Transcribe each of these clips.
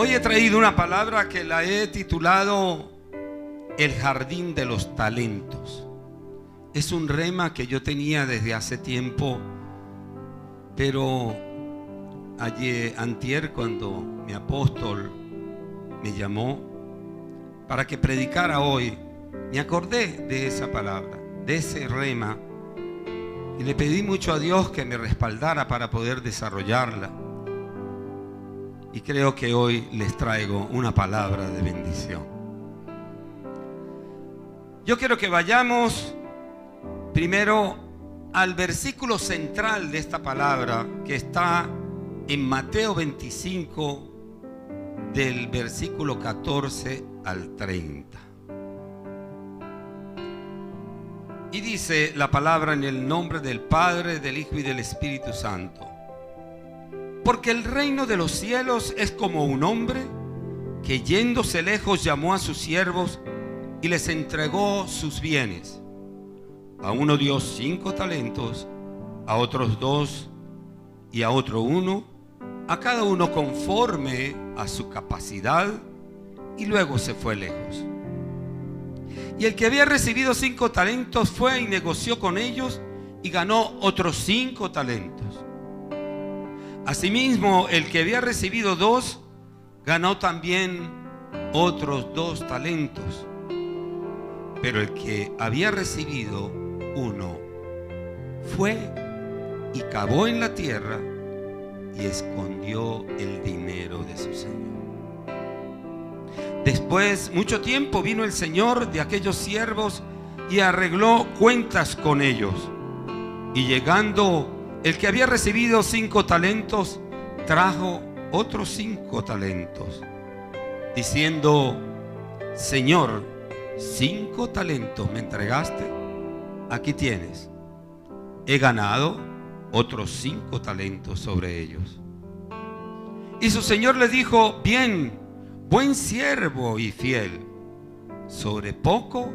Hoy he traído una palabra que la he titulado El jardín de los talentos. Es un rema que yo tenía desde hace tiempo, pero antier, cuando mi apóstol me llamó para que predicara hoy, me acordé de esa palabra, de ese rema, y le pedí mucho a Dios que me respaldara para poder desarrollarla. Y creo que hoy les traigo una palabra de bendición. Yo quiero que vayamos primero al versículo central de esta palabra, que está en Mateo 25, del versículo 14 al 30. Y dice la palabra en el nombre del Padre, del Hijo y del Espíritu Santo. Porque el reino de los cielos es como un hombre que yéndose lejos llamó a sus siervos y les entregó sus bienes. A uno dio 5 talentos, a otros 2 y a otro 1, a cada uno conforme a su capacidad, y luego se fue lejos. Y el que había recibido 5 talentos fue y negoció con ellos y ganó otros 5 talentos. Asimismo, el que había recibido 2 ganó también otros 2 talentos. Pero el que había recibido 1 fue y cavó en la tierra y escondió el dinero de su señor. Después, mucho tiempo, vino el señor de aquellos siervos y arregló cuentas con ellos. Y llegando el que había recibido 5 talentos, trajo otros 5 talentos, diciendo: Señor, 5 talentos me entregaste, aquí tienes, he ganado otros 5 talentos sobre ellos. Y su señor le dijo: bien, buen siervo y fiel, sobre poco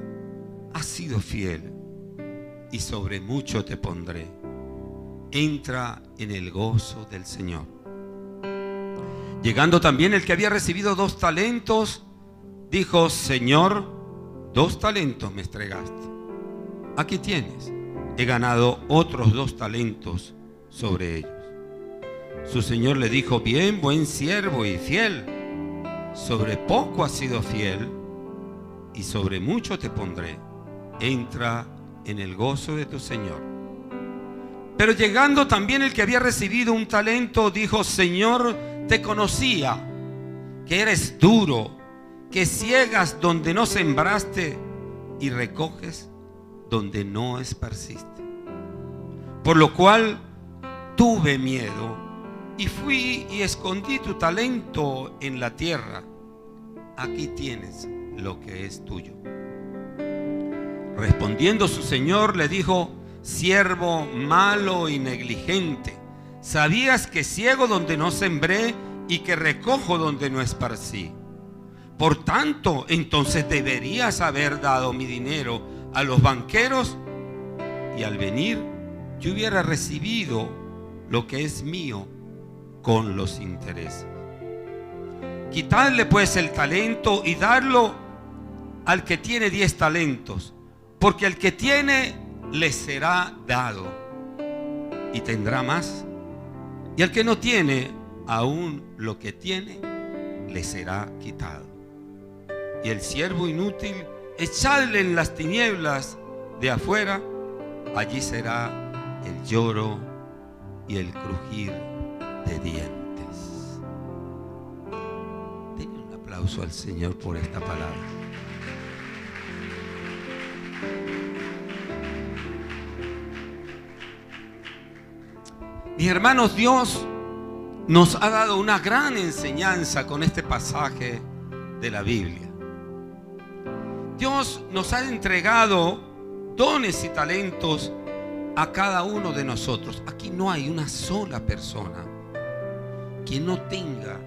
has sido fiel, y sobre mucho te pondré. Entra en el gozo del Señor. Llegando también el que había recibido 2 talentos, dijo: Señor, 2 talentos me entregaste, aquí tienes, he ganado otros 2 talentos sobre ellos. Su señor le dijo: bien, buen siervo y fiel, sobre poco has sido fiel, y sobre mucho te pondré. Entra en el gozo de tu señor. Pero llegando también el que había recibido 1 talento, dijo: Señor, te conocía, que eres duro, que ciegas donde no sembraste y recoges donde no esparciste. Por lo cual tuve miedo y fui y escondí tu talento en la tierra. Aquí tienes lo que es tuyo. Respondiendo su señor le dijo: siervo malo y negligente, sabías que ciego donde no sembré y que recojo donde no esparcí. Por tanto, entonces deberías haber dado mi dinero a los banqueros, y al venir yo hubiera recibido lo que es mío con los intereses. Quitadle pues el talento y darlo al que tiene 10 talentos, porque al que tiene le será dado y tendrá más, y al que no tiene, aún lo que tiene le será quitado. Y el siervo inútil, echadle en las tinieblas de afuera, allí será el lloro y el crujir de dientes. Denle un aplauso al Señor por esta palabra. Mis hermanos, Dios nos ha dado una gran enseñanza con este pasaje de la Biblia. Dios nos ha entregado dones y talentos a cada uno de nosotros. Aquí no hay una sola persona que no tenga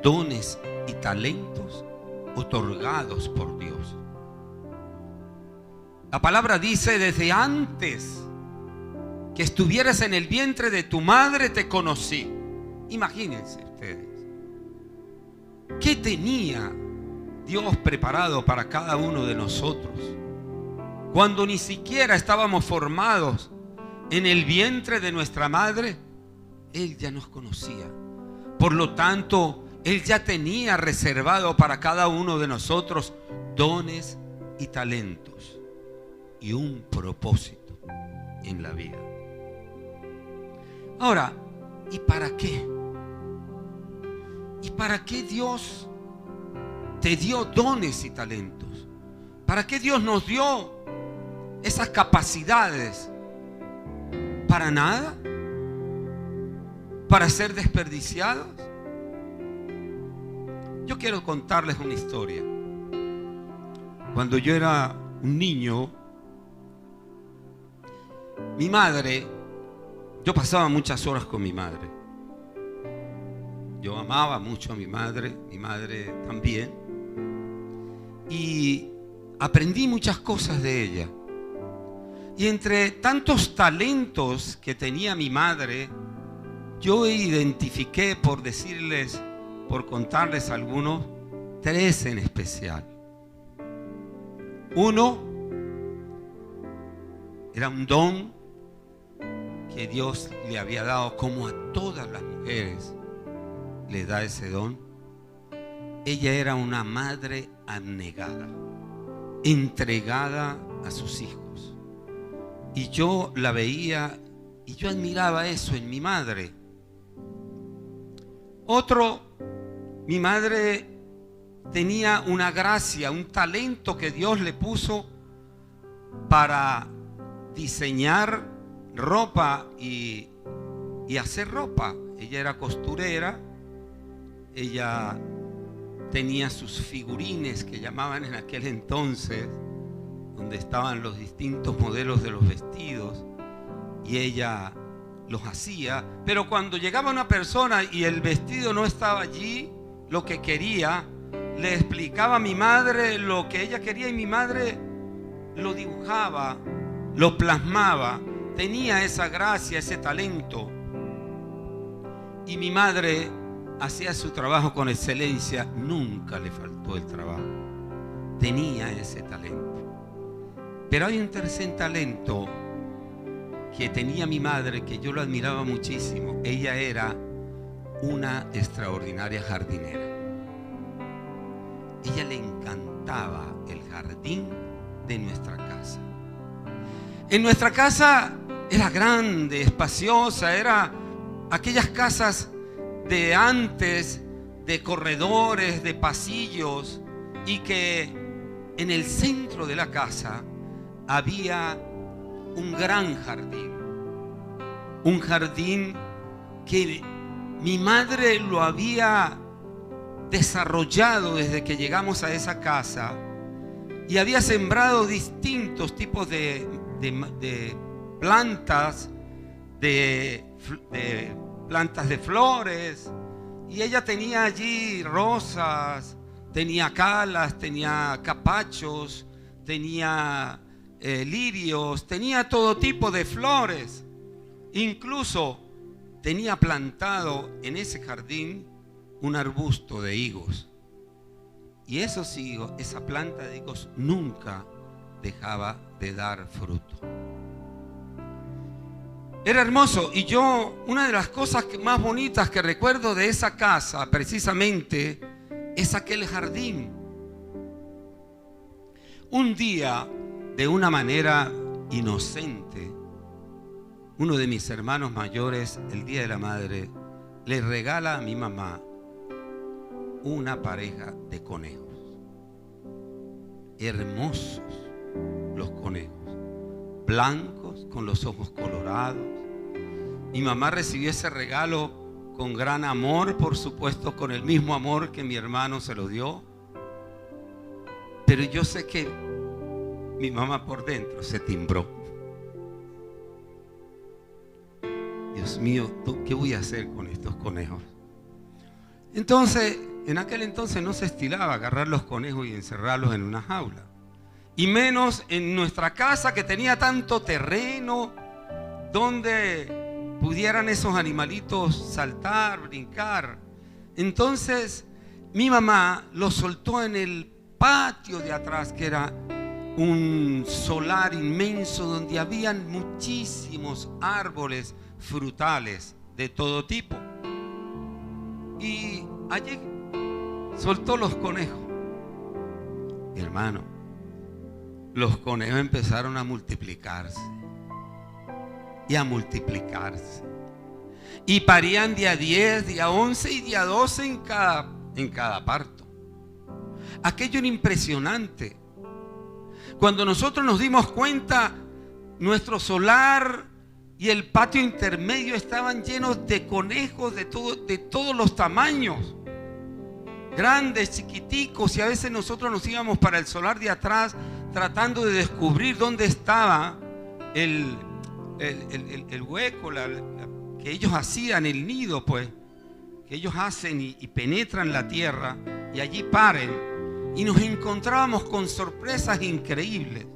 dones y talentos otorgados por Dios. La palabra dice: desde antes que estuvieras en el vientre de tu madre te conocí. Imagínense ustedes. ¿Qué tenía Dios preparado para cada uno de nosotros? Cuando ni siquiera estábamos formados en el vientre de nuestra madre, Él ya nos conocía. Por lo tanto, Él ya tenía reservado para cada uno de nosotros dones y talentos y un propósito en la vida. Ahora, ¿y para qué? ¿Y para qué Dios te dio dones y talentos? ¿Para qué Dios nos dio esas capacidades? ¿Para nada? ¿Para ser desperdiciados? Yo quiero contarles una historia. Cuando yo era un niño, mi madre, yo pasaba muchas horas con mi madre. Yo amaba mucho a mi madre también. Y aprendí muchas cosas de ella. Y entre tantos talentos que tenía mi madre, yo identifiqué, por contarles algunos, 3 en especial. Uno era un don que Dios le había dado, como a todas las mujeres le da ese don. Ella era una madre abnegada, entregada a sus hijos. Y yo la veía y yo admiraba eso en mi madre. Otro, mi madre tenía una gracia, un talento que Dios le puso para diseñar ropa y hacer ropa. Ella era costurera, ella tenía sus figurines que llamaban en aquel entonces, donde estaban los distintos modelos de los vestidos, y ella los hacía. Pero cuando llegaba una persona y el vestido no estaba allí, lo que quería, le explicaba a mi madre lo que ella quería, y mi madre lo dibujaba, lo plasmaba. Tenía esa gracia, ese talento, y mi madre hacía su trabajo con excelencia. Nunca le faltó el trabajo, tenía ese talento. Pero hay un tercer talento que tenía mi madre, que yo lo admiraba muchísimo. Ella era una extraordinaria jardinera. Ella le encantaba el jardín de nuestra casa. En nuestra casa era grande, espaciosa, era aquellas casas de antes, de corredores, de pasillos, y que en el centro de la casa había un gran jardín. Un jardín que mi madre lo había desarrollado desde que llegamos a esa casa, y había sembrado distintos tipos de plantas, de plantas de flores, y ella tenía allí rosas, tenía calas, tenía capachos, tenía lirios, tenía todo tipo de flores. Incluso tenía plantado en ese jardín un arbusto de higos, y esos higos, esa planta de higos, nunca dejaba de dar fruto. Era hermoso. Y yo, una de las cosas más bonitas que recuerdo de esa casa, precisamente, es aquel jardín. Un día, de una manera inocente, uno de mis hermanos mayores, el Día de la Madre, le regala a mi mamá una pareja de conejos. Hermosos los conejos, blancos, con los ojos colorados. Mi mamá recibió ese regalo con gran amor, por supuesto, con el mismo amor que mi hermano se lo dio. Pero yo sé que mi mamá por dentro se timbró. Dios mío, ¿qué voy a hacer con estos conejos? Entonces, en aquel entonces no se estilaba agarrar los conejos y encerrarlos en una jaula. Y menos en nuestra casa, que tenía tanto terreno donde pudieran esos animalitos saltar, brincar. Entonces, mi mamá lo soltó en el patio de atrás, que era un solar inmenso donde habían muchísimos árboles frutales de todo tipo. Y allí soltó los conejos. Mi hermano, los conejos empezaron a multiplicarse y a multiplicarse. Y parían día 10, día 11 y día 12 en cada parto. Aquello era impresionante. Cuando nosotros nos dimos cuenta, nuestro solar y el patio intermedio estaban llenos de conejos de todos los tamaños, grandes, chiquiticos, y a veces nosotros nos íbamos para el solar de atrás tratando de descubrir dónde estaba el hueco, que ellos hacían, el nido, pues, que ellos hacen y penetran la tierra y allí paren. Y nos encontrábamos con sorpresas increíbles.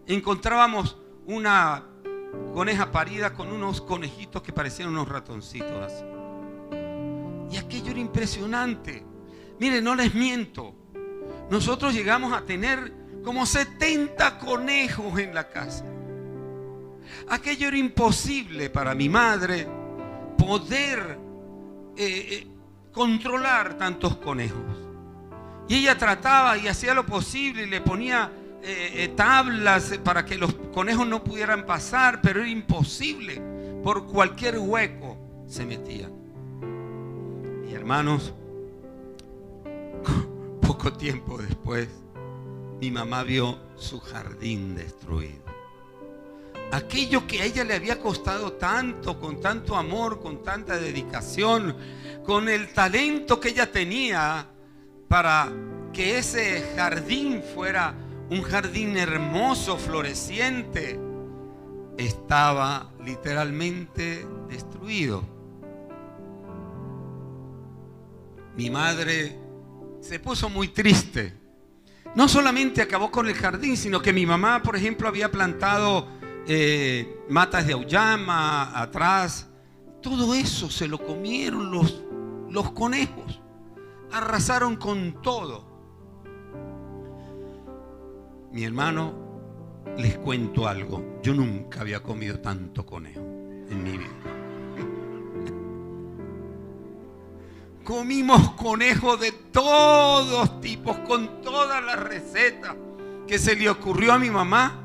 Encontrábamos una coneja parida con unos conejitos que parecían unos ratoncitos así. Y aquello era impresionante. Miren, no les miento. Nosotros llegamos a tener como 70 conejos en la casa. Aquello era imposible para mi madre poder controlar tantos conejos. Y ella trataba y hacía lo posible y le ponía tablas para que los conejos no pudieran pasar, pero era imposible. Por cualquier hueco se metían. Y hermanos, poco tiempo después, mi mamá vio su jardín destruido. Aquello que a ella le había costado tanto, con tanto amor, con tanta dedicación, con el talento que ella tenía para que ese jardín fuera un jardín hermoso, floreciente, estaba literalmente destruido. Mi madre se puso muy triste. No solamente acabó con el jardín, sino que mi mamá, por ejemplo, había plantado matas de auyama atrás. Todo eso se lo comieron los conejos. Arrasaron con todo. Mi hermano, les cuento algo. Yo nunca había comido tanto conejo en mi vida. Comimos conejos de todos tipos, con todas las recetas que se le ocurrió a mi mamá,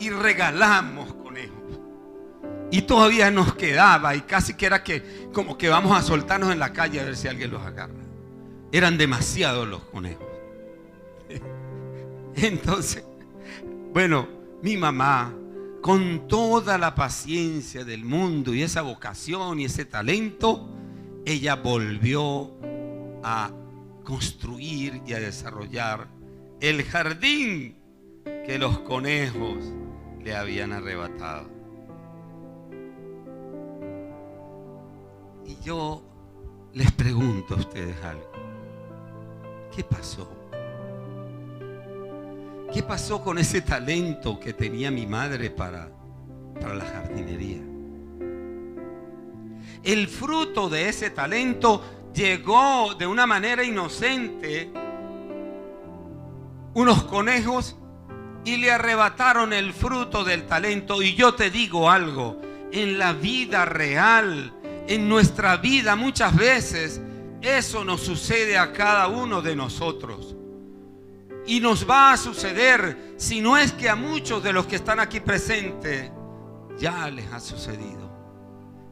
y regalamos conejos. Y todavía nos quedaba, y casi que era que como que vamos a soltarnos en la calle a ver si alguien los agarra. Eran demasiados los conejos. Entonces, bueno, mi mamá, con toda la paciencia del mundo y esa vocación y ese talento, ella volvió a construir y a desarrollar el jardín que los conejos le habían arrebatado. Y yo les pregunto a ustedes algo. ¿Qué pasó? ¿Qué pasó con ese talento que tenía mi madre para la jardinería? El fruto de ese talento llegó de una manera inocente unos conejos y le arrebataron el fruto del talento. Y yo te digo algo, en la vida real, en nuestra vida, muchas veces eso nos sucede a cada uno de nosotros. Y nos va a suceder, si no es que a muchos de los que están aquí presentes ya les ha sucedido.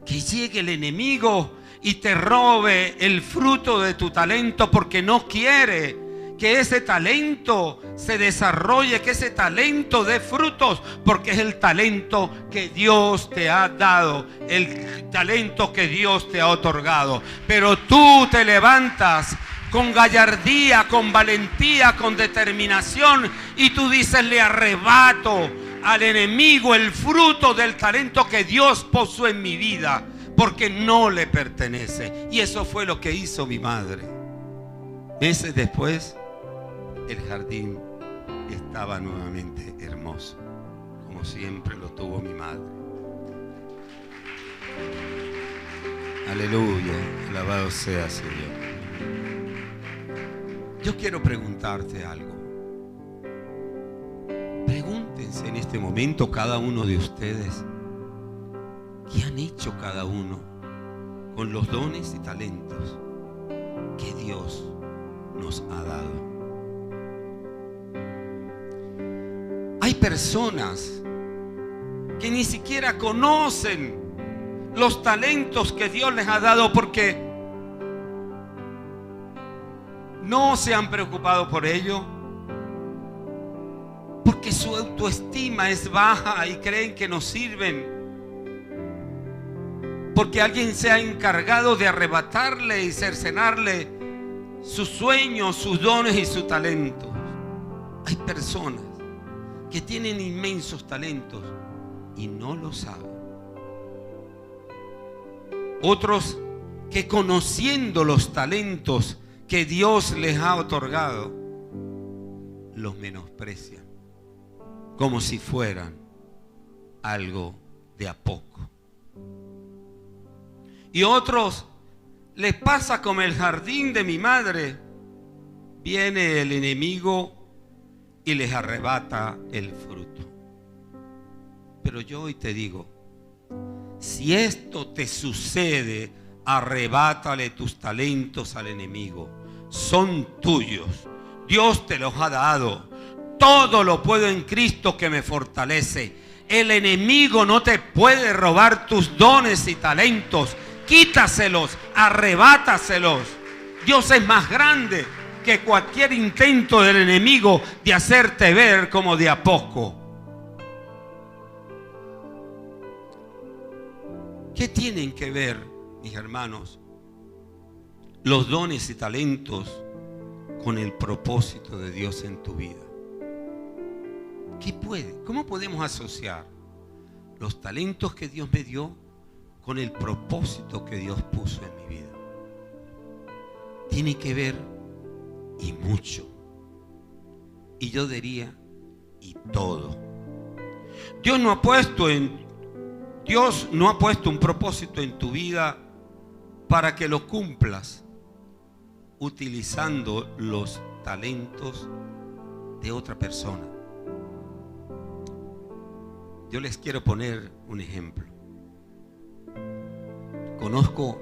Que llegue el enemigo y te robe el fruto de tu talento, porque no quiere que ese talento se desarrolle, que ese talento dé frutos, porque es el talento que Dios te ha dado, el talento que Dios te ha otorgado. Pero tú te levantas con gallardía, con valentía, con determinación, y tú dices: le arrebato al enemigo el fruto del talento que Dios puso en mi vida, porque no le pertenece. Y eso fue lo que hizo mi madre. Meses después, el jardín estaba nuevamente hermoso, como siempre lo tuvo mi madre. Aleluya, alabado sea Señor. Yo quiero preguntarte algo. Pregúntense en este momento cada uno de ustedes, ¿qué han hecho cada uno con los dones y talentos que Dios nos ha dado? Hay personas que ni siquiera conocen los talentos que Dios les ha dado porque no se han preocupado por ello, porque su autoestima es baja y creen que no sirven, porque alguien se ha encargado de arrebatarle y cercenarle sus sueños, sus dones y sus talentos. Hay personas que tienen inmensos talentos y no lo saben. Otros que conociendo los talentos que Dios les ha otorgado, los menosprecian como si fueran algo de a poco. Y otros les pasa como el jardín de mi madre. Viene el enemigo y les arrebata el fruto. Pero yo hoy te digo, si esto te sucede, arrebátale tus talentos al enemigo. Son tuyos. Dios te los ha dado. Todo lo puedo en Cristo que me fortalece. El enemigo no te puede robar tus dones y talentos. Quítaselos, arrebátaselos. Dios es más grande que cualquier intento del enemigo de hacerte ver como de a poco. ¿Qué tienen que ver, mis hermanos, los dones y talentos con el propósito de Dios en tu vida? ¿Cómo podemos asociar los talentos que Dios me dio con el propósito que Dios puso en mi vida? Tiene que ver y mucho. Y yo diría y todo. Dios no ha puesto un propósito en tu vida para que lo cumplas utilizando los talentos de otra persona. Yo les quiero poner un ejemplo. Conozco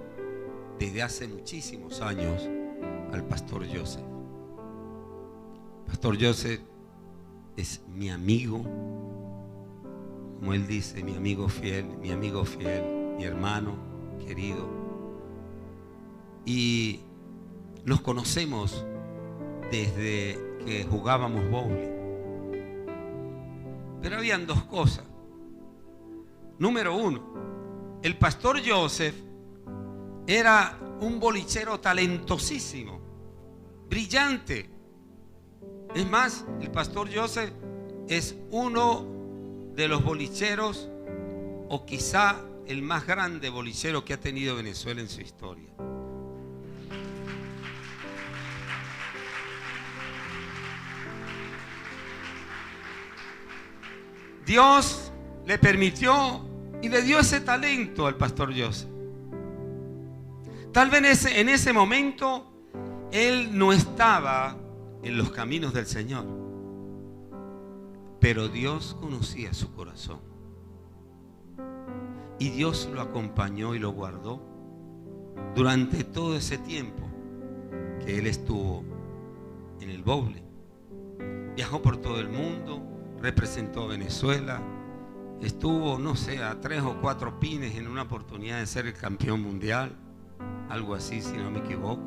desde hace muchísimos años al pastor Joseph. Pastor Joseph es mi amigo, como él dice, mi amigo fiel, mi hermano querido. Y nos conocemos desde que jugábamos bowling. Pero habían dos cosas. Número uno, el pastor Joseph era un bolichero talentosísimo, brillante. Es más, el pastor Joseph es uno de los bolicheros, o quizá el más grande bolichero que ha tenido Venezuela en su historia. Dios le permitió y le dio ese talento al pastor Joseph. Tal vez en ese momento él no estaba en los caminos del Señor, pero Dios conocía su corazón y Dios lo acompañó y lo guardó durante todo ese tiempo que él estuvo en el bowling. Viajó por todo el mundo, representó a Venezuela, estuvo, no sé, a 3 o 4 pines en una oportunidad de ser el campeón mundial, algo así si no me equivoco.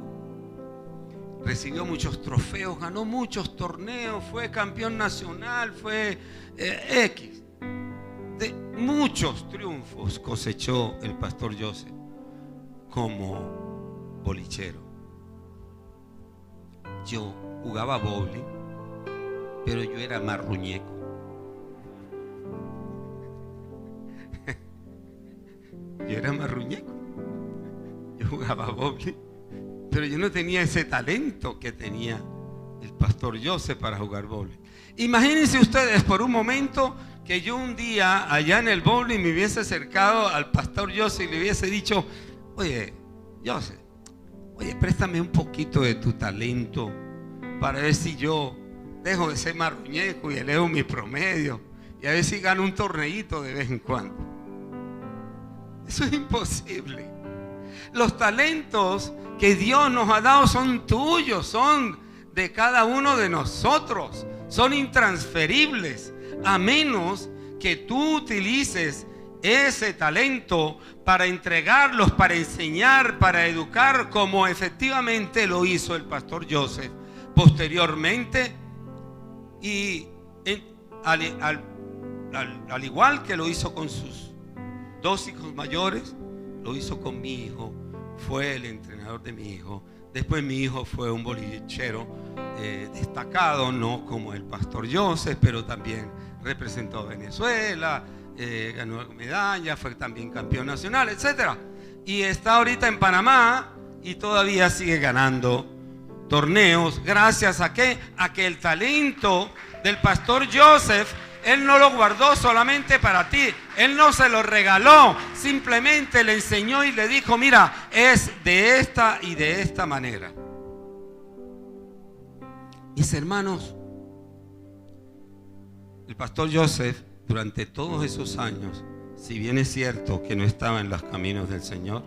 Recibió muchos trofeos, ganó muchos torneos, fue campeón nacional, fue X. De muchos triunfos cosechó el pastor Joseph como bolichero. Yo jugaba bowling, pero yo era marruñeco. Yo era marruñeco. Yo jugaba bowling, pero yo no tenía ese talento que tenía el pastor Joseph para jugar bowling. Imagínense ustedes por un momento que yo un día allá en el bowling me hubiese acercado al pastor Joseph y le hubiese dicho: oye, Joseph, préstame un poquito de tu talento para ver si yo dejo de ser marruñeco y elevo mi promedio y a ver si gano un torneito de vez en cuando. Eso es imposible. Los talentos que Dios nos ha dado son tuyos, son de cada uno de nosotros, son intransferibles, a menos que tú utilices ese talento para entregarlos, para enseñar, para educar, como efectivamente lo hizo el pastor Joseph posteriormente, y al igual que lo hizo con sus 2 hijos mayores, lo hizo con mi hijo. Fue el entrenador de mi hijo. Después mi hijo fue un bolichero destacado, no como el pastor Joseph, pero también representó a Venezuela, ganó medalla, fue también campeón nacional, etc. Y está ahorita en Panamá y todavía sigue ganando torneos. ¿Gracias a qué? A que el talento del pastor Joseph, él no lo guardó solamente para ti, él no se lo regaló, simplemente le enseñó y le dijo: mira, es de esta y de esta manera. Mis hermanos, el pastor Joseph durante todos esos años, si bien es cierto que no estaba en los caminos del Señor,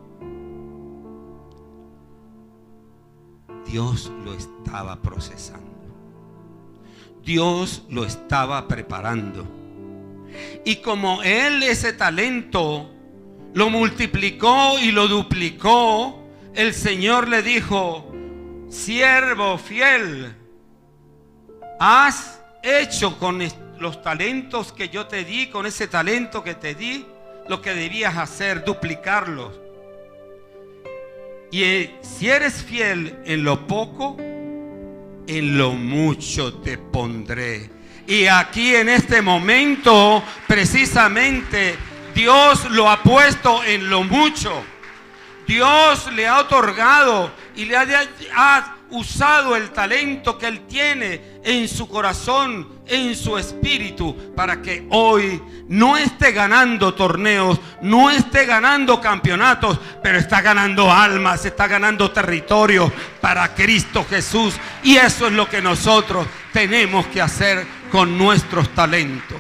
Dios lo estaba procesando. Dios lo estaba preparando. Y como él ese talento lo multiplicó y lo duplicó, el Señor le dijo: siervo fiel, has hecho con los talentos que yo te di, con ese talento que te di, lo que debías hacer, duplicarlos. Y si eres fiel en lo poco, en lo mucho te pondré. Y aquí en este momento, precisamente, Dios lo ha puesto en lo mucho. Dios le ha otorgado y le ha usado el talento que él tiene en su corazón, en su espíritu, para que hoy no esté ganando torneos, no esté ganando campeonatos, pero está ganando almas, está ganando territorio para Cristo Jesús. Y eso es lo que nosotros tenemos que hacer con nuestros talentos.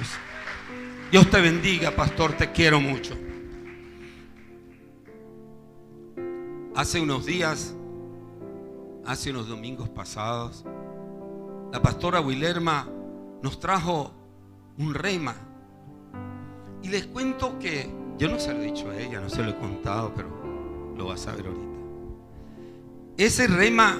Dios te bendiga, pastor, te quiero mucho. Hace unos días, hace unos domingos pasados, la pastora Wilerma nos trajo un rema. Y les cuento que yo no se lo he dicho a ella, no se lo he contado, pero lo vas a ver ahorita. Ese rema,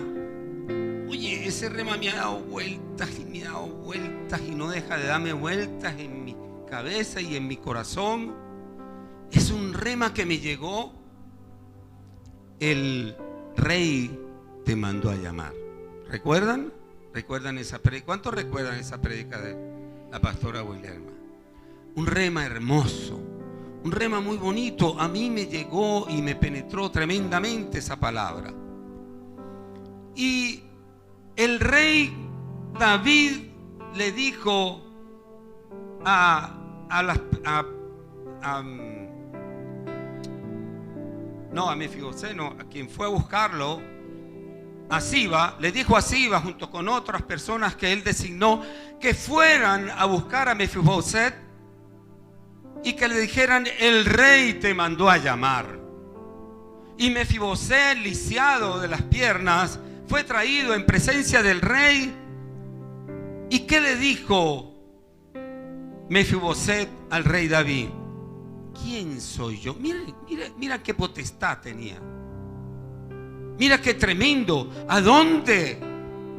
oye, ese rema me ha dado vueltas y me ha dado vueltas y no deja de darme vueltas en mi cabeza y en mi corazón. Es un rema que me llegó: el rey te mandó a llamar. ¿Recuerdan? ¿Recuerdan esa predica? ¿Cuántos recuerdan esa predica de la pastora Wilerma? Un rema hermoso, un rema muy bonito. A mí me llegó y me penetró tremendamente esa palabra. Y el rey David le dijo a Mefibosé, no, a quien fue a buscarlo, a Siba, le dijo a Siba, junto con otras personas que él designó, que fueran a buscar a Mefiboset y que le dijeran: el rey te mandó a llamar. Y Mefiboset, lisiado de las piernas, fue traído en presencia del rey. ¿Y qué le dijo Mefiboset al rey David? ¿Quién soy yo? Mira qué potestad tenía. Mira qué tremendo. ¿A dónde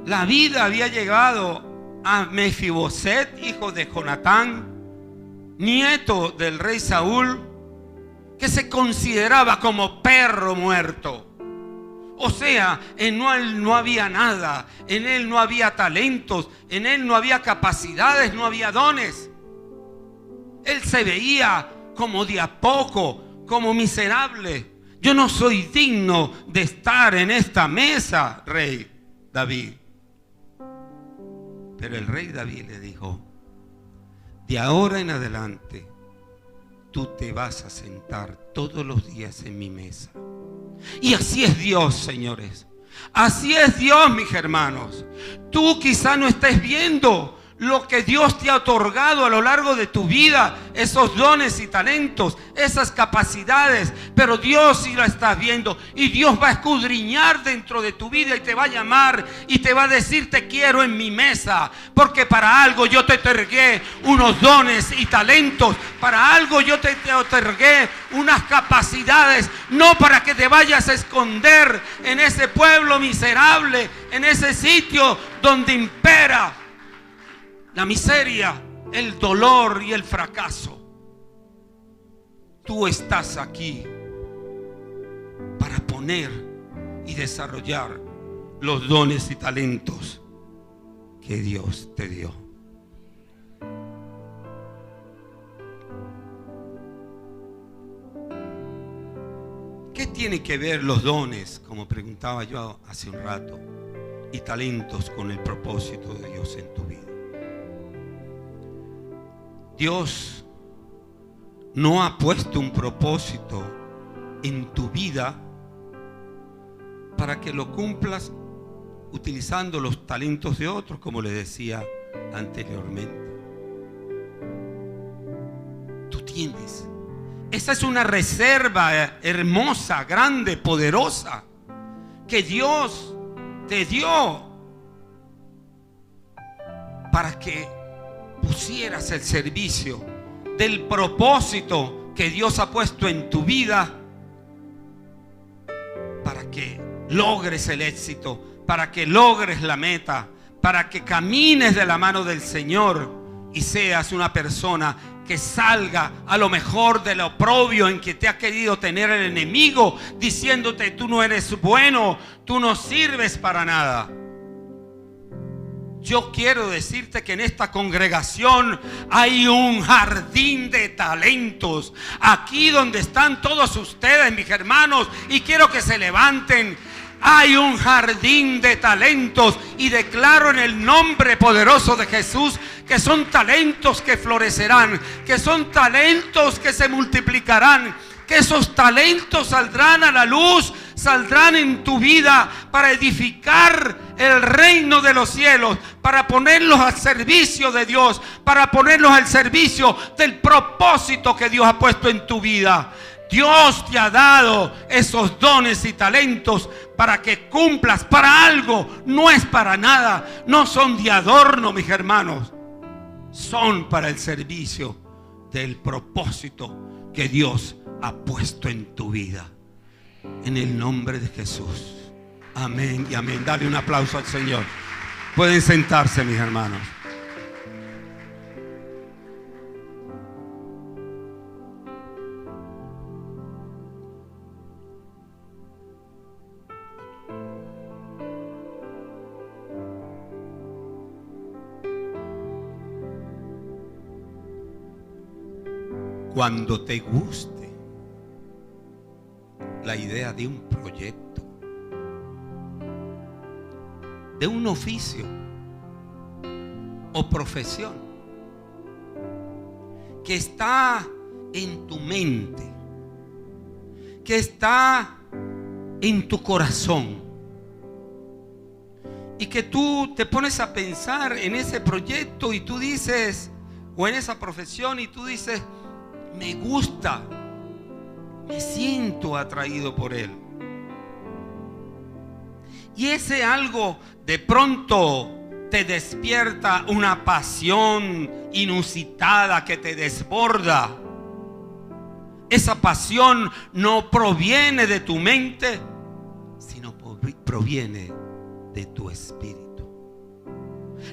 la vida había llegado a Mefiboset, hijo de Jonatán, nieto del rey Saúl, que se consideraba como perro muerto? O sea, en él no había nada, en él no había talentos, en él no había capacidades, no había dones. Él se veía como de a poco, como miserable. Yo no soy digno de estar en esta mesa, rey David. Pero el rey David le dijo: de ahora en adelante, tú te vas a sentar todos los días en mi mesa. Y así es Dios, señores. Así es Dios, mis hermanos. Tú quizá no estés viendo lo que Dios te ha otorgado a lo largo de tu vida, esos dones y talentos, esas capacidades, pero Dios sí lo está viendo, y Dios va a escudriñar dentro de tu vida y te va a llamar y te va a decir: te quiero en mi mesa, porque para algo yo te otorgué unos dones y talentos, para algo yo te otorgué unas capacidades, no para que te vayas a esconder en ese pueblo miserable, en ese sitio donde impera la miseria, el dolor y el fracaso. Tú estás aquí para poner y desarrollar los dones y talentos que Dios te dio. ¿Qué tiene que ver los dones, como preguntaba yo hace un rato, y talentos con el propósito de Dios en tu vida? Dios no ha puesto un propósito en tu vida para que lo cumplas utilizando los talentos de otros, como le decía anteriormente. Tú tienes. Esa es una reserva hermosa, grande, poderosa, que Dios te dio para que pusieras el servicio del propósito que Dios ha puesto en tu vida, para que logres el éxito, para que logres la meta, para que camines de la mano del Señor y seas una persona que salga a lo mejor del oprobio en que te ha querido tener el enemigo, diciéndote: tú no eres bueno, tú no sirves para nada. Yo quiero decirte que en esta congregación hay un jardín de talentos. Aquí donde están todos ustedes, mis hermanos, y quiero que se levanten. Hay un jardín de talentos, y declaro en el nombre poderoso de Jesús que son talentos que florecerán, que son talentos que se multiplicarán, que esos talentos saldrán a la luz, saldrán en tu vida para edificar el reino de los cielos, para ponerlos al servicio de Dios, para ponerlos al servicio del propósito que Dios ha puesto en tu vida. Dios te ha dado esos dones y talentos para que cumplas para algo, no es para nada, no son de adorno, mis hermanos, son para el servicio del propósito que Dios ha puesto en tu vida. En el nombre de Jesús. Amén y amén. Dale un aplauso al Señor. Pueden sentarse, mis hermanos. Cuando te guste la idea de un proyecto, de un oficio o profesión que está en tu mente, que está en tu corazón, y que tú te pones a pensar en ese proyecto y tú dices, o en esa profesión, y tú dices: me gusta, me siento atraído por él. Y ese algo de pronto te despierta una pasión inusitada que te desborda. Esa pasión no proviene de tu mente, sino proviene de tu espíritu.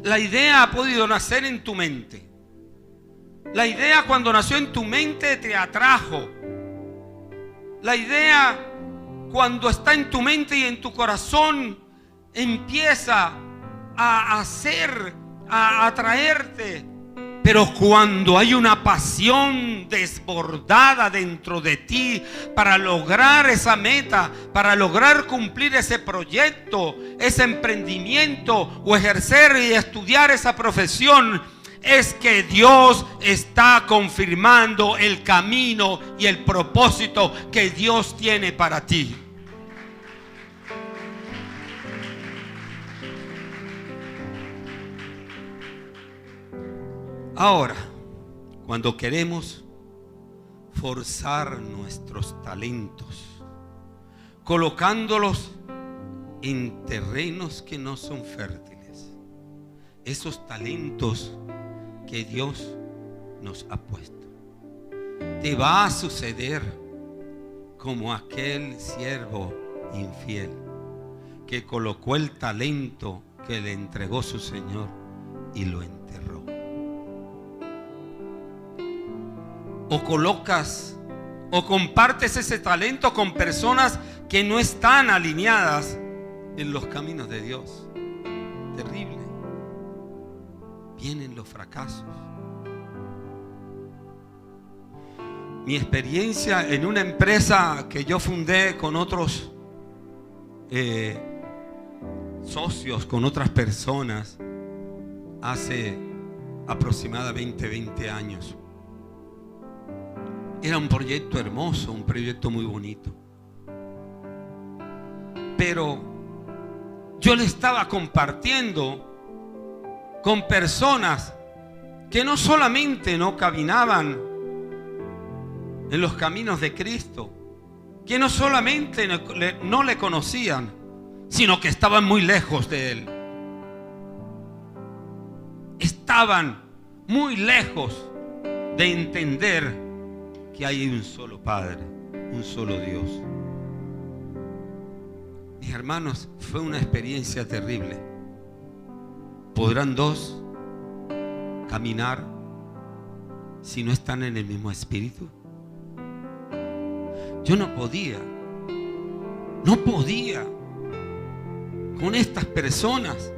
La idea ha podido nacer en tu mente. La idea, cuando nació en tu mente, te atrajo. La idea, cuando está en tu mente y en tu corazón, empieza a atraerte. Pero cuando hay una pasión desbordada dentro de ti para lograr esa meta, para lograr cumplir ese proyecto, ese emprendimiento, o ejercer y estudiar esa profesión, es que Dios está confirmando el camino y el propósito que Dios tiene para ti. Ahora, cuando queremos forzar nuestros talentos, colocándolos en terrenos que no son fértiles, esos talentos que Dios nos ha puesto, te va a suceder como aquel siervo infiel que colocó el talento que le entregó su Señor y lo enterró. O colocas o compartes ese talento con personas que no están alineadas en los caminos de Dios. Terrible. Vienen los fracasos. Mi experiencia en una empresa que yo fundé con otros socios, con otras personas, hace aproximadamente 20 años. Era un proyecto hermoso, un proyecto muy bonito. Pero yo le estaba compartiendo con personas que no solamente no caminaban en los caminos de Cristo, que no solamente no le conocían, sino que estaban muy lejos de Él. Estaban muy lejos de entender que hay un solo Padre, un solo Dios. Mis hermanos, fue una experiencia terrible. ¿Podrán dos caminar si no están en el mismo espíritu? Yo no podía con estas personas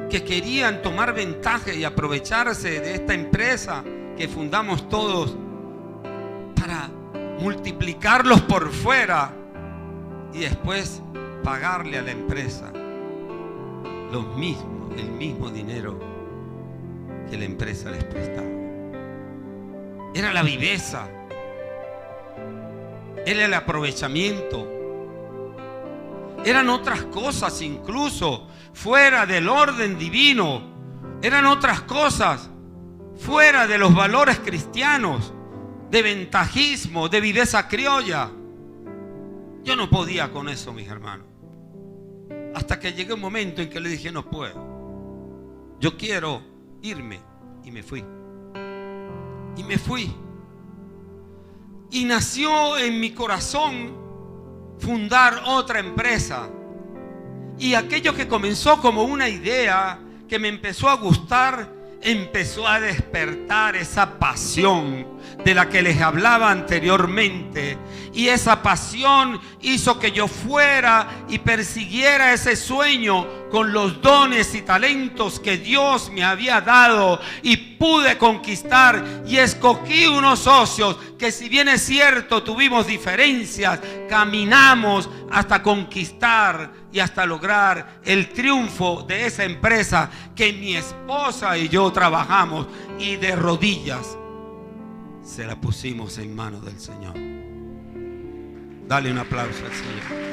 que querían tomar ventaja y aprovecharse de esta empresa que fundamos todos para multiplicarlos por fuera y después pagarle a la empresa el mismo dinero que la empresa les prestaba. Era la viveza, era el aprovechamiento, eran otras cosas incluso fuera del orden divino, eran otras cosas fuera de los valores cristianos, de ventajismo, de viveza criolla. Yo no podía con eso, mis hermanos, hasta que llegué un momento en que le dije: no puedo, yo quiero irme. Y me fui. Y nació en mi corazón fundar otra empresa. Y aquello que comenzó como una idea que me empezó a gustar, empezó a despertar esa pasión de la que les hablaba anteriormente. Y esa pasión hizo que yo fuera y persiguiera ese sueño con los dones y talentos que Dios me había dado, y pude conquistar y escogí unos socios que, si bien es cierto tuvimos diferencias, caminamos hasta conquistar y hasta lograr el triunfo de esa empresa que mi esposa y yo trabajamos, y de rodillas se la pusimos en manos del Señor. Dale un aplauso al Señor.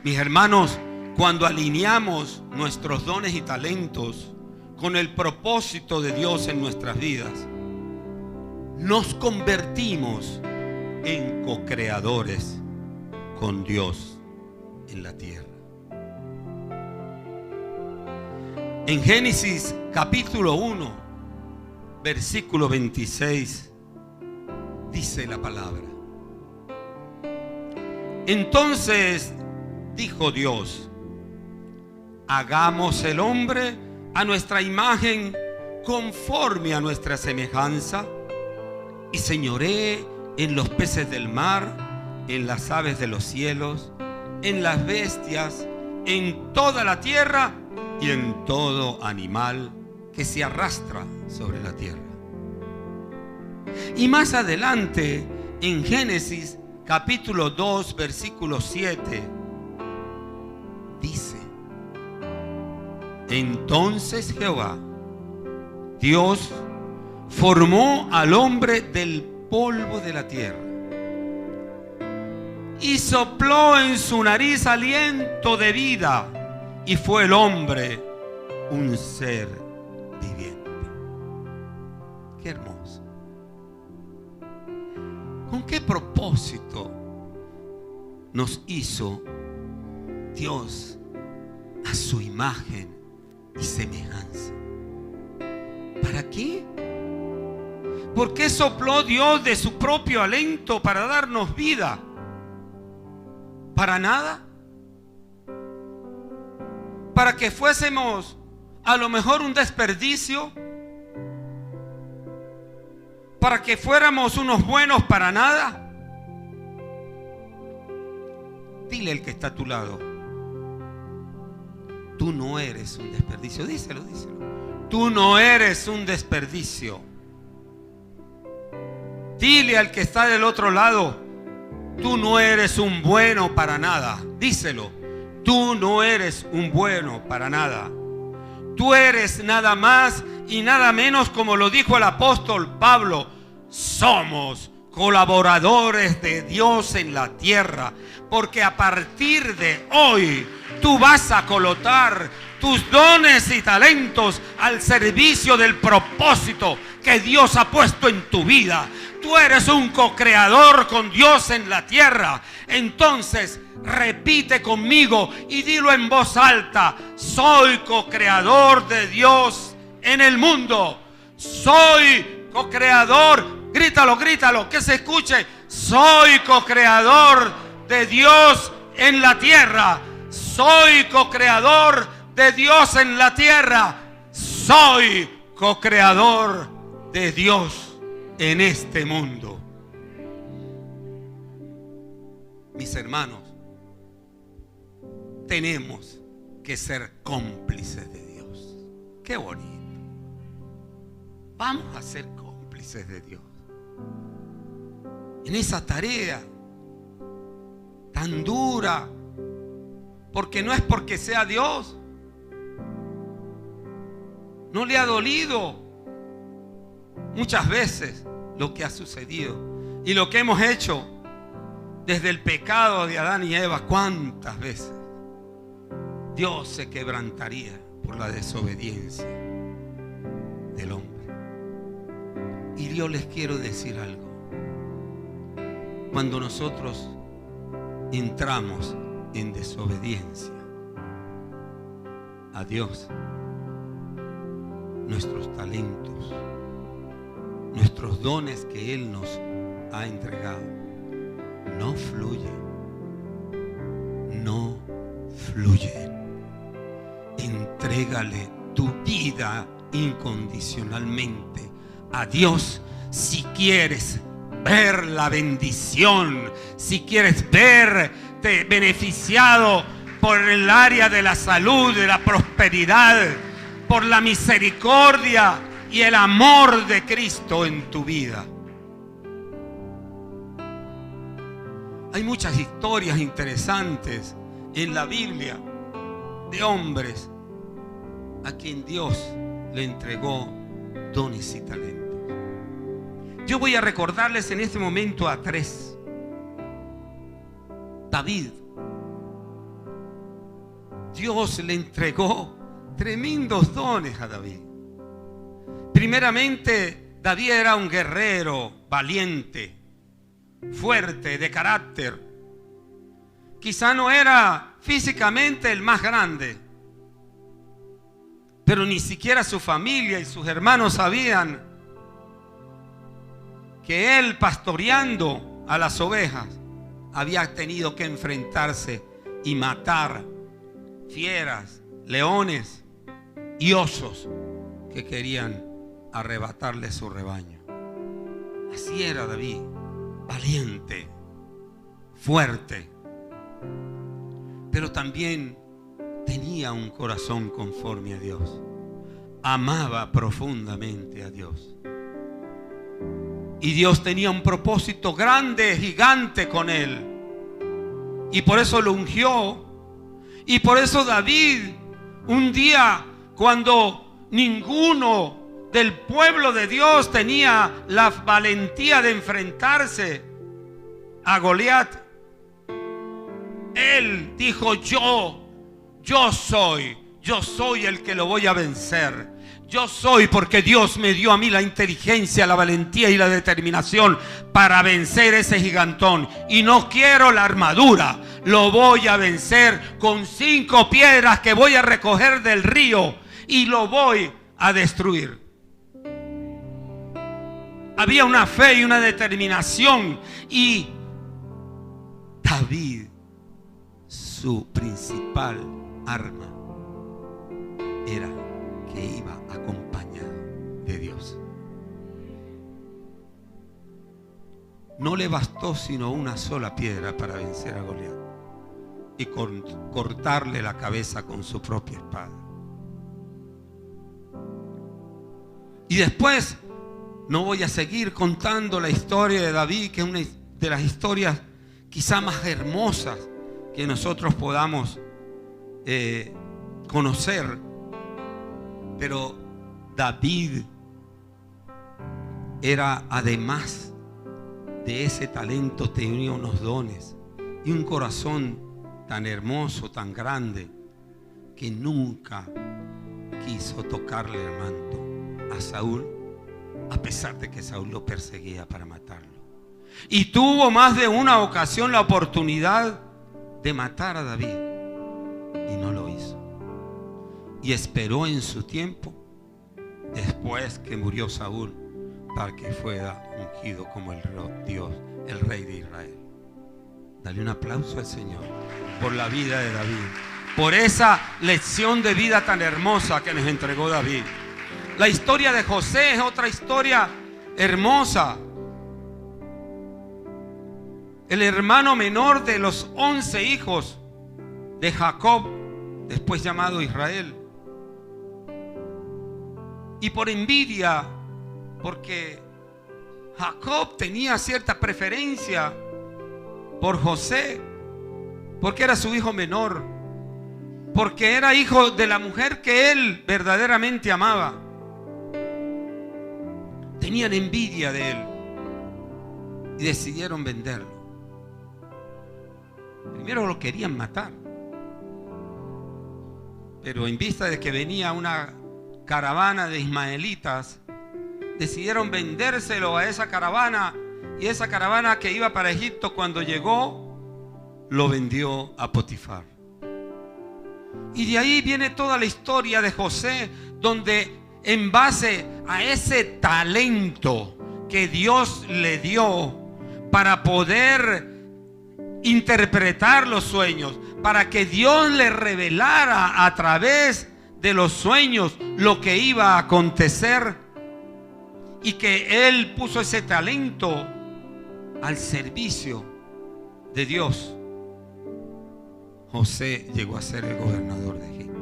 Mis hermanos, cuando alineamos nuestros dones y talentos con el propósito de Dios en nuestras vidas, nos convertimos en co-creadores con Dios en la tierra. En Génesis capítulo 1, versículo 26, dice la palabra: entonces dijo Dios: hagamos el hombre a nuestra imagen, conforme a nuestra semejanza, y señoree en los peces del mar, en las aves de los cielos, en las bestias, en toda la tierra y en todo animal que se arrastra sobre la tierra. Y más adelante, en Génesis capítulo 2, versículo 7, dice: entonces Jehová, Dios, formó al hombre del polvo de la tierra y sopló en su nariz aliento de vida, y fue el hombre un ser viviente. Qué hermoso. ¿Con qué propósito nos hizo Dios a su imagen y semejanza? ¿Para qué? ¿Por qué sopló Dios de su propio aliento para darnos vida? ¿Para nada? ¿Para que fuésemos a lo mejor un desperdicio? ¿Para que fuéramos unos buenos para nada? Dile al que está a tu lado: tú no eres un desperdicio. Díselo, díselo. Tú no eres un desperdicio. Dile al que está del otro lado: tú no eres un bueno para nada. Díselo: tú no eres un bueno para nada. Tú eres nada más y nada menos, como lo dijo el apóstol Pablo, somos colaboradores de Dios en la tierra, porque a partir de hoy tú vas a colocar tus dones y talentos al servicio del propósito que Dios ha puesto en tu vida. Tú eres un co-creador con Dios en la tierra. Entonces repite conmigo y dilo en voz alta: soy co-creador de Dios en el mundo. Soy co-creador. Grítalo, grítalo, que se escuche. Soy co-creador de Dios en la tierra. Soy co-creador de Dios en la tierra. Soy co-creador de Dios en este mundo. Mis hermanos, tenemos que ser cómplices de Dios. Qué bonito. Vamos a ser cómplices de Dios en esa tarea tan dura, porque no es porque sea Dios. No le ha dolido muchas veces lo que ha sucedido y lo que hemos hecho desde el pecado de Adán y Eva. ¿Cuántas veces Dios se quebrantaría por la desobediencia del hombre? Y yo les quiero decir algo. Cuando nosotros entramos en desobediencia a Dios, nuestros talentos, nuestros dones que Él nos ha entregado, no fluyen. No fluyen. Entrégale tu vida incondicionalmente a Dios si quieres ver la bendición, si quieres verte beneficiado por el área de la salud, de la prosperidad, por la misericordia y el amor de Cristo en tu vida. Hay muchas historias interesantes en la Biblia de hombres a quien Dios le entregó dones y talentos. Yo voy a recordarles en este momento a tres. David. Dios le entregó tremendos dones a David. Primeramente, David era un guerrero valiente, fuerte, de carácter. Quizá no era físicamente el más grande, pero ni siquiera su familia y sus hermanos sabían que él, pastoreando a las ovejas, había tenido que enfrentarse y matar fieras, leones y osos que querían arrebatarle su rebaño. Así era David, valiente, fuerte, pero también tenía un corazón conforme a Dios. Amaba profundamente a Dios. Y Dios tenía un propósito grande, gigante con él. Y por eso lo ungió. Y por eso David, un día, cuando ninguno del pueblo de Dios tenía la valentía de enfrentarse a Goliat, Él dijo: yo soy el que lo voy a vencer. Yo soy, porque Dios me dio a mí la inteligencia, la valentía y la determinación para vencer ese gigantón. Y no quiero la armadura, lo voy a vencer con 5 piedras que voy a recoger del río y lo voy a destruir. Había una fe y una determinación. Y David, su principal arma era que iba acompañado de Dios. No le bastó sino una sola piedra para vencer a Goliat y cortarle la cabeza con su propia espada. Y después, no voy a seguir contando la historia de David, que es una de las historias quizá más hermosas que nosotros podamos conocer. Pero David era, además de ese talento, tenía unos dones y un corazón tan hermoso, tan grande, que nunca quiso tocarle el manto a Saúl, a pesar de que Saúl lo perseguía para matarlo. Y tuvo más de una ocasión la oportunidad de matar a David y no lo hizo. Y esperó en su tiempo, después que murió Saúl, para que fuera ungido como el rey de Israel. Dale un aplauso al Señor por la vida de David, por esa lección de vida tan hermosa que nos entregó David. La historia de José es otra historia hermosa. El hermano menor de los 11 hijos de Jacob, después llamado Israel. Y por envidia, porque Jacob tenía cierta preferencia por José, porque era su hijo menor, porque era hijo de la mujer que él verdaderamente amaba. Tenían envidia de él y decidieron venderlo. Primero lo querían matar, pero en vista de que venía una caravana de ismaelitas, decidieron vendérselo a esa caravana. Y esa caravana que iba para Egipto, cuando llegó, lo vendió a Potifar. Y de ahí viene toda la historia de José, donde en base a ese talento que Dios le dio para poder interpretar los sueños, para que Dios le revelara a través de los sueños lo que iba a acontecer, y que él puso ese talento al servicio de Dios, José llegó a ser el gobernador de Egipto.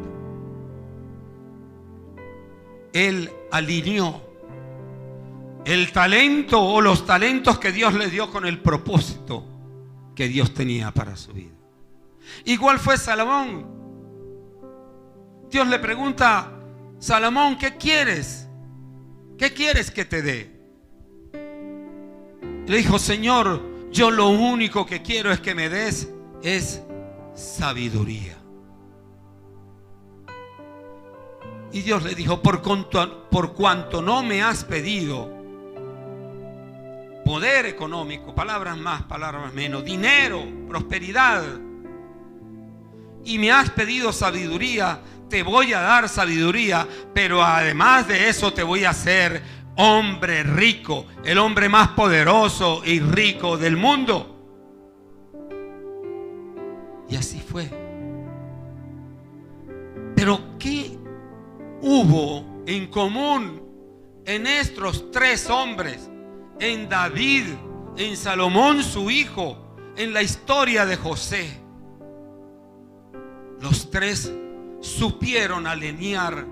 Él alineó el talento o los talentos que Dios le dio con el propósito que Dios tenía para su vida. Igual fue Salomón. Dios le pregunta: Salomón, ¿qué quieres? ¿Qué quieres que te dé? Le dijo: Señor, yo lo único que quiero es que me des es sabiduría. Y Dios le dijo: por cuanto no me has pedido poder económico, palabras más, palabras menos, dinero, prosperidad, y me has pedido sabiduría, te voy a dar sabiduría, pero además de eso te voy a hacer hombre rico, el hombre más poderoso y rico del mundo. Y así fue. Pero ¿qué hubo en común en estos 3 hombres? En David, en Salomón su hijo, en la historia de José. Los 3 supieron alinear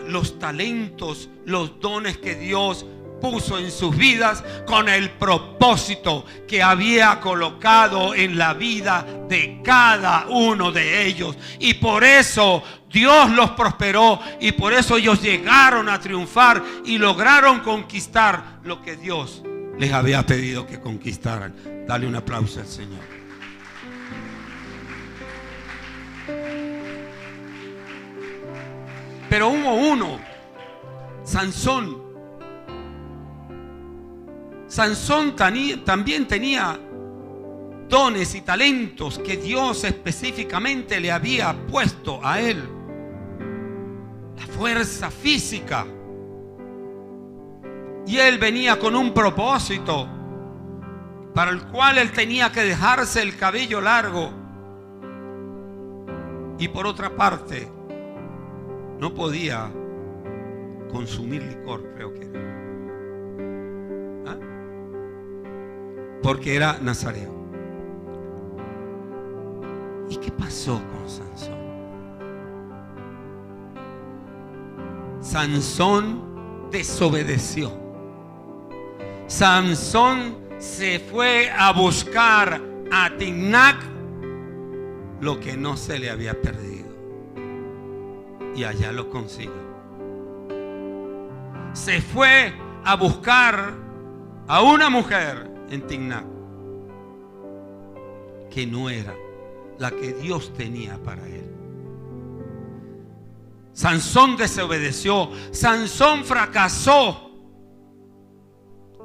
los talentos, los dones que Dios puso en sus vidas con el propósito que había colocado en la vida de cada uno de ellos. Y por eso Dios los prosperó, y por eso ellos llegaron a triunfar y lograron conquistar lo que Dios les había pedido que conquistaran. Dale un aplauso al Señor. Pero hubo uno, Sansón. Sansón también tenía dones y talentos que Dios específicamente le había puesto a él. La fuerza física. Y él venía con un propósito para el cual él tenía que dejarse el cabello largo. Y por otra parte, no podía consumir licor, creo que era. Porque era nazareo. ¿Y qué pasó con Sansón? Sansón desobedeció. Sansón se fue a buscar a Timnac lo que no se le había perdido. Y allá lo consiguió. Se fue a buscar a una mujer en Timnac que no era la que Dios tenía para él. Sansón desobedeció. Sansón fracasó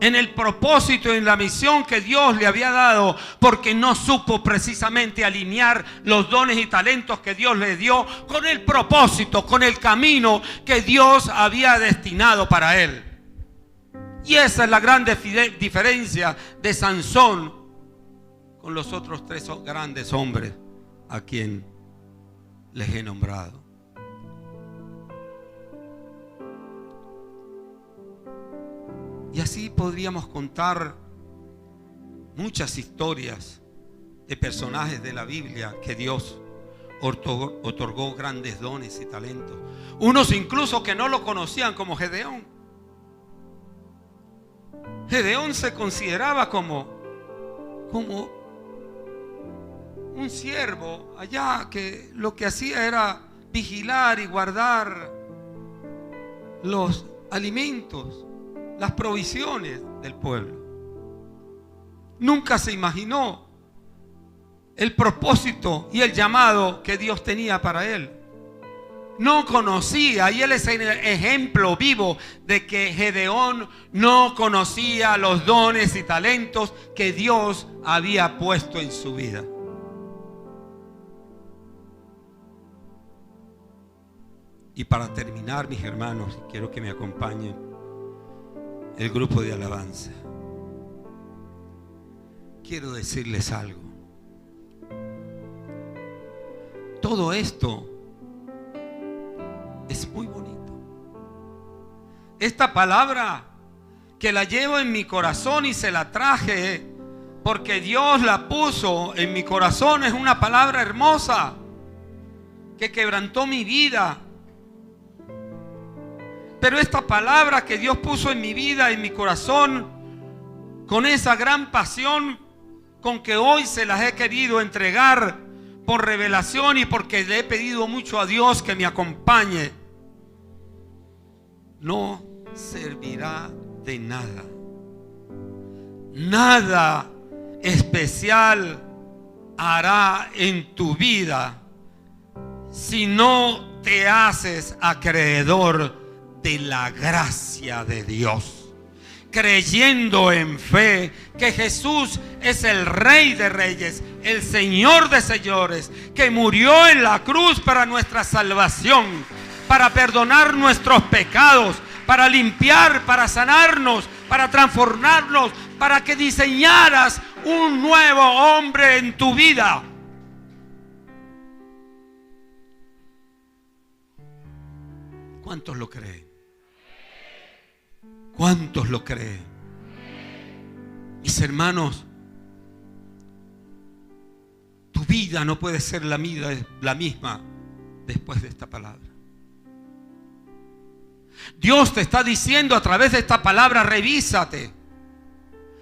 en el propósito y en la misión que Dios le había dado, porque no supo precisamente alinear los dones y talentos que Dios le dio con el propósito, con el camino que Dios había destinado para él. Y esa es la gran diferencia de Sansón con los otros tres grandes hombres a quien les he nombrado. Y así podríamos contar muchas historias de personajes de la Biblia que Dios otorgó grandes dones y talentos. Unos incluso que no lo conocían, como Gedeón. Gedeón se consideraba como un siervo allá que lo que hacía era vigilar y guardar los alimentos, las provisiones del pueblo. Nunca se imaginó el propósito y el llamado que Dios tenía para él. No conocía, y él es el ejemplo vivo de que Gedeón no conocía los dones y talentos que Dios había puesto en su vida. Y para terminar, mis hermanos, quiero que me acompañen el grupo de alabanza. Quiero decirles algo. Todo esto es muy bonito. Esta palabra que la llevo en mi corazón y se la traje porque Dios la puso en mi corazón, es una palabra hermosa que quebrantó mi vida. Pero esta palabra que Dios puso en mi vida, en mi corazón, con esa gran pasión con que hoy se las he querido entregar por revelación y porque le he pedido mucho a Dios que me acompañe, no servirá de nada. Nada especial hará en tu vida si no te haces acreedor de la gracia de Dios, creyendo en fe que Jesús es el Rey de Reyes, el Señor de Señores, que murió en la cruz para nuestra salvación, para perdonar nuestros pecados, para limpiar, para sanarnos, para transformarnos, para que diseñaras un nuevo hombre en tu vida. ¿Cuántos lo creen? ¿Cuántos lo creen? Mis hermanos, tu vida no puede ser la misma después de esta palabra. Dios te está diciendo a través de esta palabra: revísate,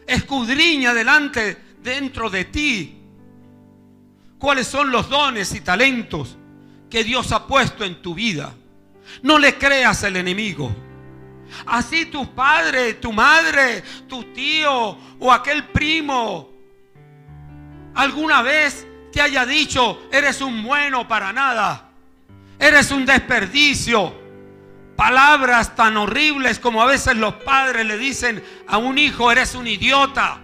escudriña dentro de ti cuáles son los dones y talentos que Dios ha puesto en tu vida. No le creas al enemigo. Así tu padre, tu madre, tu tío o aquel primo alguna vez te haya dicho: eres un bueno para nada, eres un desperdicio, Palabras tan horribles como a veces los padres le dicen a un hijo: eres un idiota,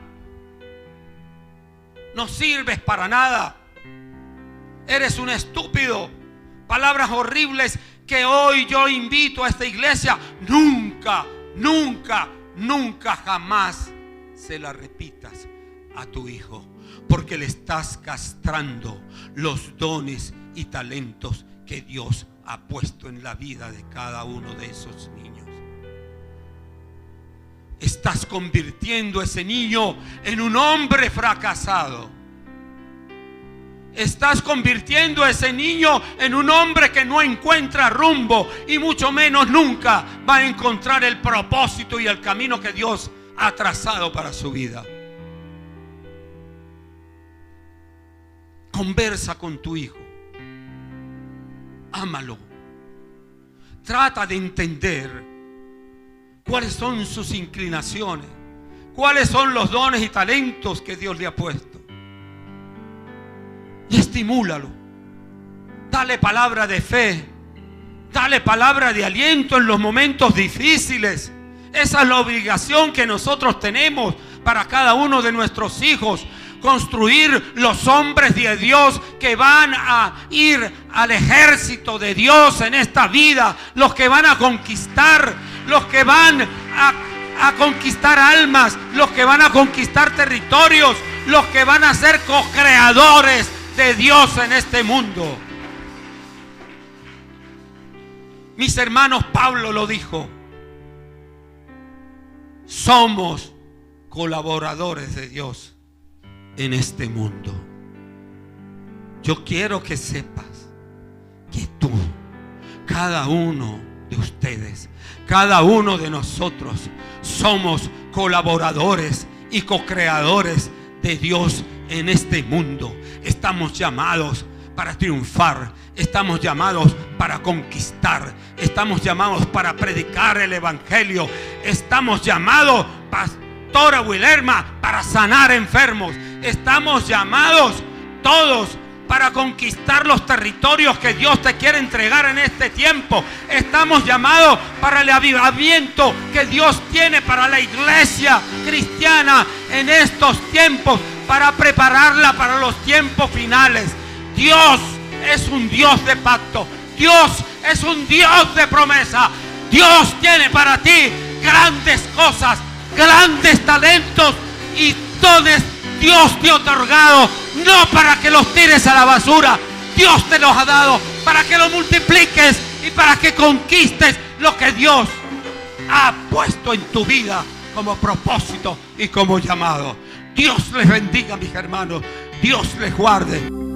no sirves para nada, eres un estúpido. Palabras horribles que hoy yo invito a esta iglesia: nunca, nunca, nunca, jamás se las repitas a tu hijo, porque le estás castrando los dones y talentos que Dios ha puesto en la vida de cada uno de esos niños. Estás convirtiendo a ese niño en un hombre fracasado. Estás convirtiendo a ese niño en un hombre que no encuentra rumbo, y mucho menos nunca va a encontrar el propósito y el camino que Dios ha trazado para su vida. Conversa con tu hijo. Ámalo. Trata de entender cuáles son sus inclinaciones, cuáles son los dones y talentos que Dios le ha puesto. Y estimúlalo. Dale palabra de fe. Dale palabra de aliento en los momentos difíciles. Esa es la obligación que nosotros tenemos para cada uno de nuestros hijos. Construir los hombres de Dios que van a ir al ejército de Dios en esta vida. Los que van a conquistar, los que van a conquistar almas, los que van a conquistar territorios, los que van a ser co-creadores de Dios en este mundo. Mis hermanos, Pablo lo dijo: somos colaboradores de Dios en este mundo. Yo quiero que sepas que tú, cada uno de ustedes, cada uno de nosotros, somos colaboradores y co-creadores de Dios en este mundo. Estamos llamados para triunfar. Estamos llamados para conquistar. Estamos llamados para predicar el evangelio. Estamos llamados, Pastora Wilerma, para sanar enfermos. Estamos llamados todos para conquistar los territorios que Dios te quiere entregar en este tiempo. Estamos llamados para el avivamiento que Dios tiene para la iglesia cristiana en estos tiempos, para prepararla para los tiempos finales. Dios es un Dios de pacto. Dios es un Dios de promesa. Dios tiene para ti grandes cosas, grandes talentos y dones. Dios te ha otorgado, no para que los tires a la basura. Dios te los ha dado para que los multipliques y para que conquistes lo que Dios ha puesto en tu vida como propósito y como llamado. Dios les bendiga, mis hermanos. Dios les guarde.